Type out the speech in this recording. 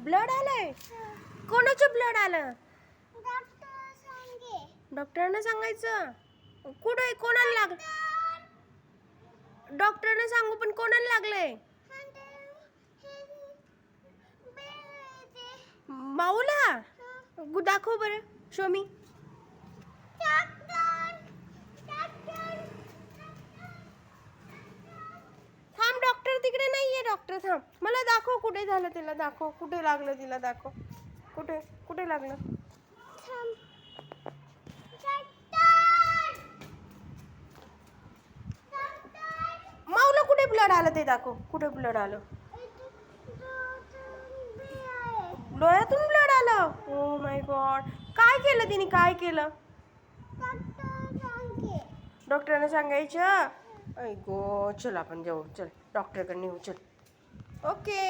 Blood आलंय? कोणाचं blood आलं? डॉक्टरांना सांगायचं. कुठे कोणाला लागलं? डॉक्टरांना सांगू पण कोणाला लागलंय? माऊला? दाखव बरं, शो मी. थांब, डॉक्टर तिकडे नाहीये. डॉक्टर थांब, मला दाखव कुठे झालं. तिला दाखव कुठे लागलं. तिला दाखव कुठे कुठे लागलं. माऊला कुठे ब्लड आलं ते दाखव. कुठे ब्लड आलं? डोळ्यातून ब्लड आलं. Oh my God. काय केलं तिने? काय केलं? डॉक्टरांना सांगायचं. ऐ गो, चल आपण जाऊ. चल डॉक्टरकडे नेऊ. चल. ओके.